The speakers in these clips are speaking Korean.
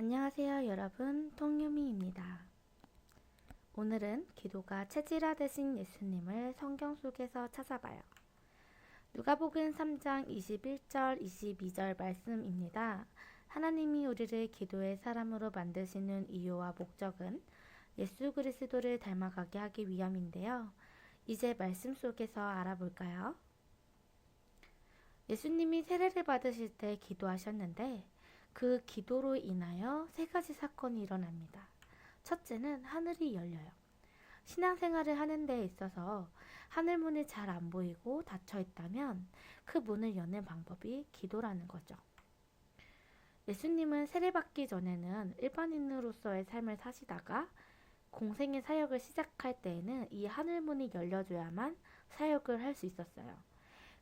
안녕하세요 여러분, 통유미입니다. 오늘은 기도가 체질화되신 예수님을 성경 속에서 찾아봐요. 누가복음 3장 21절 22절 말씀입니다. 하나님이 우리를 기도의 사람으로 만드시는 이유와 목적은 예수 그리스도를 닮아가게 하기 위함인데요. 이제 말씀 속에서 알아볼까요? 예수님이 세례를 받으실 때 기도하셨는데 그 기도로 인하여 세 가지 사건이 일어납니다. 첫째는 하늘이 열려요. 신앙생활을 하는 데 있어서 하늘 문이 잘 안 보이고 닫혀 있다면 그 문을 여는 방법이 기도라는 거죠. 예수님은 세례받기 전에는 일반인으로서의 삶을 사시다가 공생의 사역을 시작할 때에는 이 하늘 문이 열려줘야만 사역을 할 수 있었어요.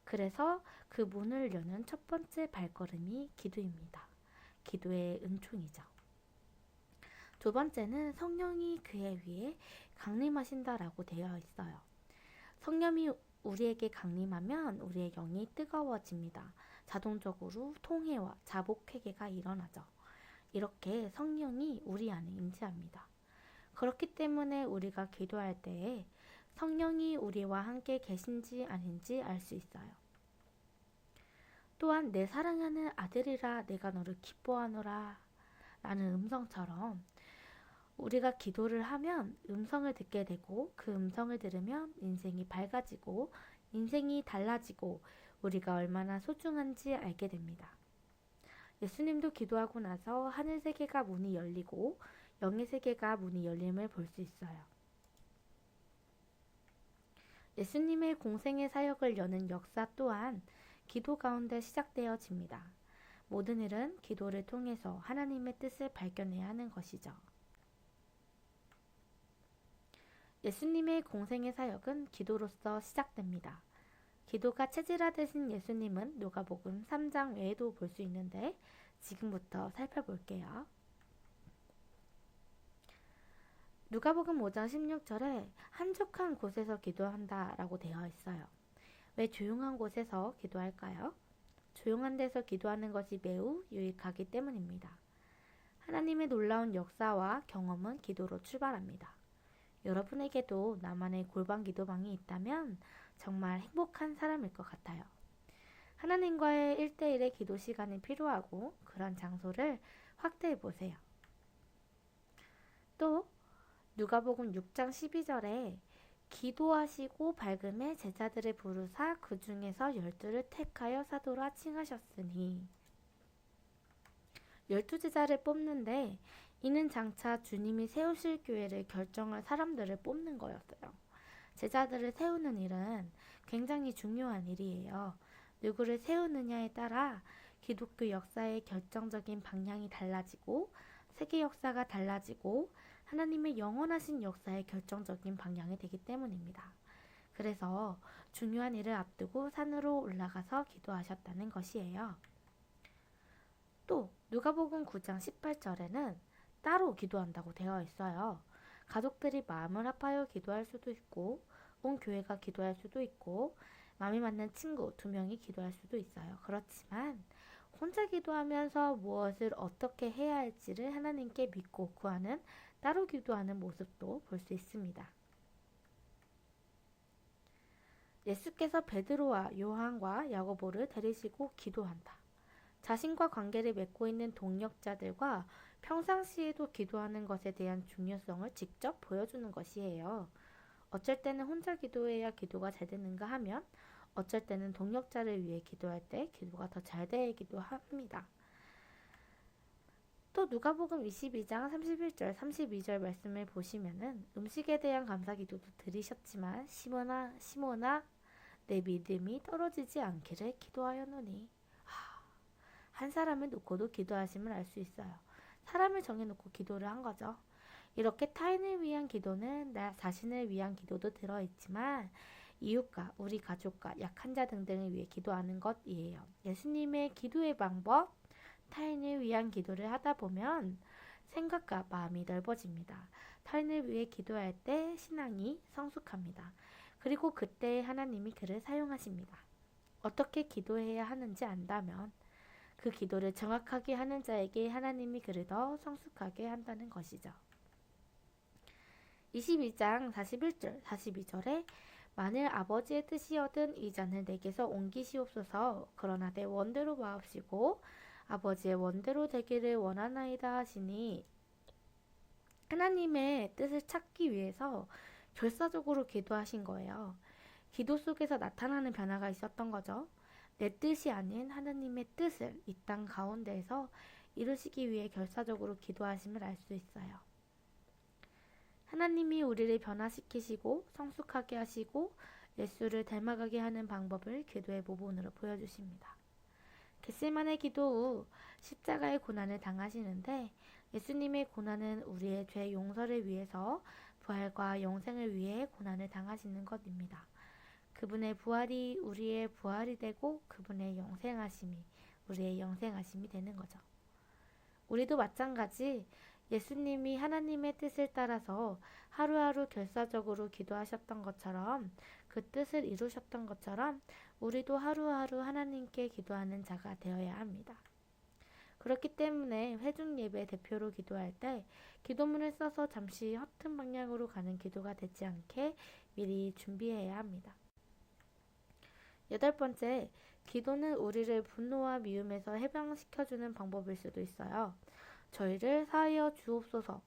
그래서 그 문을 여는 첫 번째 발걸음이 기도입니다. 기도의 은총이죠. 두 번째는 성령이 그의 위에 강림하신다라고 되어 있어요. 성령이 우리에게 강림하면 우리의 영이 뜨거워집니다. 자동적으로 통회와 자복회개가 일어나죠. 이렇게 성령이 우리 안에 임재합니다. 그렇기 때문에 우리가 기도할 때에 성령이 우리와 함께 계신지 아닌지 알 수 있어요. 또한 내 사랑하는 아들이라 내가 너를 기뻐하노라 라는 음성처럼 우리가 기도를 하면 음성을 듣게 되고 그 음성을 들으면 인생이 밝아지고 인생이 달라지고 우리가 얼마나 소중한지 알게 됩니다. 예수님도 기도하고 나서 하늘 세계가 문이 열리고 영의 세계가 문이 열림을 볼 수 있어요. 예수님의 공생의 사역을 여는 역사 또한 기도 가운데 시작되어집니다. 모든 일은 기도를 통해서 하나님의 뜻을 발견해야 하는 것이죠. 예수님의 공생의 사역은 기도로서 시작됩니다. 기도가 체질화되신 예수님은 누가복음 3장 외에도 볼 수 있는데 지금부터 살펴볼게요. 누가복음 5장 16절에 한적한 곳에서 기도한다 라고 되어 있어요. 왜 조용한 곳에서 기도할까요? 조용한 데서 기도하는 것이 매우 유익하기 때문입니다. 하나님의 놀라운 역사와 경험은 기도로 출발합니다. 여러분에게도 나만의 골방 기도방이 있다면 정말 행복한 사람일 것 같아요. 하나님과의 1대1의 기도 시간이 필요하고 그런 장소를 확대해 보세요. 또 누가복음 6장 12절에 기도하시고 밝음에 제자들을 부르사 그 중에서 12를 택하여 사도라 칭하셨으니 12제자를 뽑는데 이는 장차 주님이 세우실 교회를 결정할 사람들을 뽑는 거였어요. 제자들을 세우는 일은 굉장히 중요한 일이에요. 누구를 세우느냐에 따라 기독교 역사의 결정적인 방향이 달라지고 세계 역사가 달라지고 하나님의 영원하신 역사의 결정적인 방향이 되기 때문입니다. 그래서 중요한 일을 앞두고 산으로 올라가서 기도하셨다는 것이에요. 또 누가복음 9장 18절에는 따로 기도한다고 되어 있어요. 가족들이 마음을 합하여 기도할 수도 있고 온 교회가 기도할 수도 있고 마음이 맞는 친구 2명이 기도할 수도 있어요. 그렇지만 혼자 기도하면서 무엇을 어떻게 해야 할지를 하나님께 믿고 구하는 따로 기도하는 모습도 볼 수 있습니다. 예수께서 베드로와 요한과 야고보를 데리시고 기도한다. 자신과 관계를 맺고 있는 동역자들과 평상시에도 기도하는 것에 대한 중요성을 직접 보여주는 것이에요. 어쩔 때는 혼자 기도해야 기도가 잘 되는가 하면 어쩔 때는 동역자를 위해 기도할 때 기도가 더 잘 되기도 합니다. 또 누가복음 22장 31절 32절 말씀을 보시면은 음식에 대한 감사 기도도 드리셨지만 시몬아 내 믿음이 떨어지지 않기를 기도하였노니 한 사람을 놓고도 기도하심을 알 수 있어요. 사람을 정해놓고 기도를 한 거죠. 이렇게 타인을 위한 기도는 나 자신을 위한 기도도 들어있지만 이웃과 우리 가족과 약한 자 등등을 위해 기도하는 것이에요. 예수님의 기도의 방법, 타인을 위한 기도를 하다 보면 생각과 마음이 넓어집니다. 타인을 위해 기도할 때 신앙이 성숙합니다. 그리고 그때 하나님이 그를 사용하십니다. 어떻게 기도해야 하는지 안다면 그 기도를 정확하게 하는 자에게 하나님이 그를 더 성숙하게 한다는 것이죠. 22장 41절, 42절에 만일 아버지의 뜻이여든 이 잔을 내게서 옮기시옵소서. 그러나 내 원대로 마옵시고 아버지의 원대로 되기를 원하나이다 하시니, 하나님의 뜻을 찾기 위해서 결사적으로 기도하신 거예요. 기도 속에서 나타나는 변화가 있었던 거죠. 내 뜻이 아닌 하나님의 뜻을 이 땅 가운데에서 이루시기 위해 결사적으로 기도하심을 알 수 있어요. 하나님이 우리를 변화시키시고 성숙하게 하시고 예수를 닮아가게 하는 방법을 기도의 모본으로 보여주십니다. 겟세마네 기도 후 십자가의 고난을 당하시는데, 예수님의 고난은 우리의 죄 용서를 위해서 부활과 영생을 위해 고난을 당하시는 것입니다. 그분의 부활이 우리의 부활이 되고 그분의 영생하심이 우리의 영생하심이 되는 거죠. 우리도 마찬가지 예수님이 하나님의 뜻을 따라서 하루하루 결사적으로 기도하셨던 것처럼, 그 뜻을 이루셨던 것처럼 우리도 하루하루 하나님께 기도하는 자가 되어야 합니다. 그렇기 때문에 회중 예배 대표로 기도할 때 기도문을 써서 잠시 허튼 방향으로 가는 기도가 되지 않게 미리 준비해야 합니다. 8번째, 기도는 우리를 분노와 미움에서 해방시켜주는 방법일 수도 있어요. 저희를 사하여 주옵소서.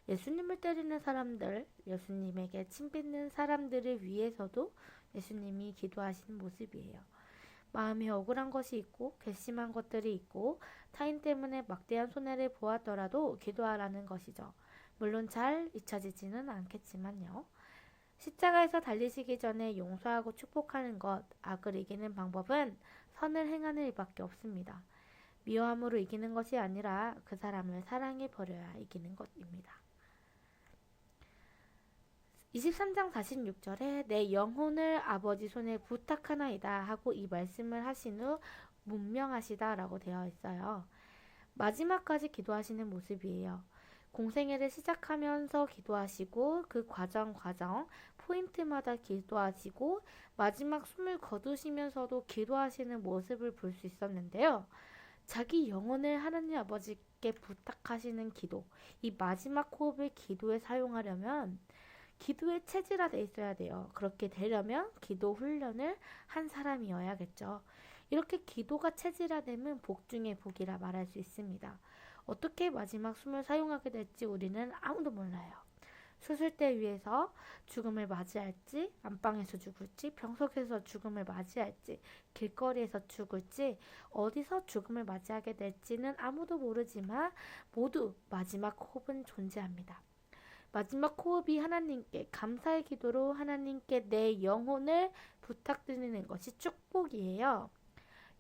예수님을 때리는 사람들, 예수님에게 침뱉는 사람들을 위해서도 예수님이 기도하시는 모습이에요. 마음이 억울한 것이 있고 괘씸한 것들이 있고 타인 때문에 막대한 손해를 보았더라도 기도하라는 것이죠. 물론 잘 잊혀지지는 않겠지만요. 십자가에서 달리시기 전에 용서하고 축복하는 것, 악을 이기는 방법은 선을 행하는 일밖에 없습니다. 미워함으로 이기는 것이 아니라 그 사람을 사랑해 버려야 이기는 것입니다. 23장 46절에 내 영혼을 아버지 손에 부탁하나이다 하고 이 말씀을 하신 후 문명하시다 라고 되어 있어요. 마지막까지 기도하시는 모습이에요. 공생애를 시작하면서 기도하시고 그 과정 포인트마다 기도하시고 마지막 숨을 거두시면서도 기도하시는 모습을 볼 수 있었는데요. 자기 영혼을 하나님 아버지께 부탁하시는 기도, 이 마지막 호흡을 기도에 사용하려면 기도에 체질화되어 있어야 돼요. 그렇게 되려면 기도 훈련을 한 사람이어야겠죠. 이렇게 기도가 체질화되면 복 중에 복이라 말할 수 있습니다. 어떻게 마지막 숨을 사용하게 될지 우리는 아무도 몰라요. 수술대 위에서 죽음을 맞이할지, 안방에서 죽을지, 병 속에서 죽음을 맞이할지, 길거리에서 죽을지, 어디서 죽음을 맞이하게 될지는 아무도 모르지만 모두 마지막 호흡은 존재합니다. 마지막 호흡이 하나님께 감사의 기도로 하나님께 내 영혼을 부탁드리는 것이 축복이에요.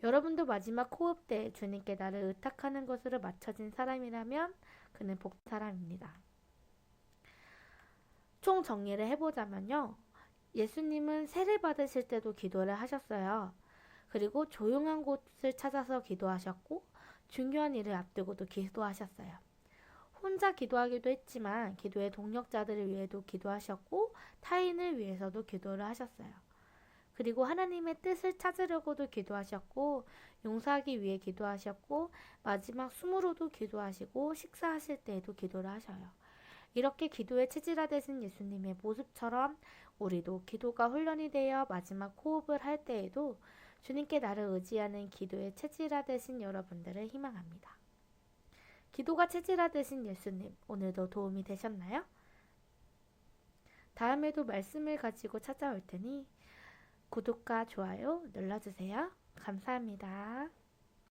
여러분도 마지막 호흡 때 주님께 나를 의탁하는 것으로 맞춰진 사람이라면 그는 복 사람입니다. 총 정리를 해보자면요. 예수님은 세례 받으실 때도 기도를 하셨어요. 그리고 조용한 곳을 찾아서 기도하셨고 중요한 일을 앞두고도 기도하셨어요. 혼자 기도하기도 했지만 기도의 동력자들을 위해도 기도하셨고 타인을 위해서도 기도를 하셨어요. 그리고 하나님의 뜻을 찾으려고도 기도하셨고 용서하기 위해 기도하셨고 마지막 숨으로도 기도하시고 식사하실 때에도 기도를 하셔요. 이렇게 기도에 체질화되신 예수님의 모습처럼 우리도 기도가 훈련이 되어 마지막 호흡을 할 때에도 주님께 나를 의지하는 기도에 체질화되신 여러분들을 희망합니다. 기도가 체질화되신 예수님, 오늘도 도움이 되셨나요? 다음에도 말씀을 가지고 찾아올 테니 구독과 좋아요 눌러주세요. 감사합니다.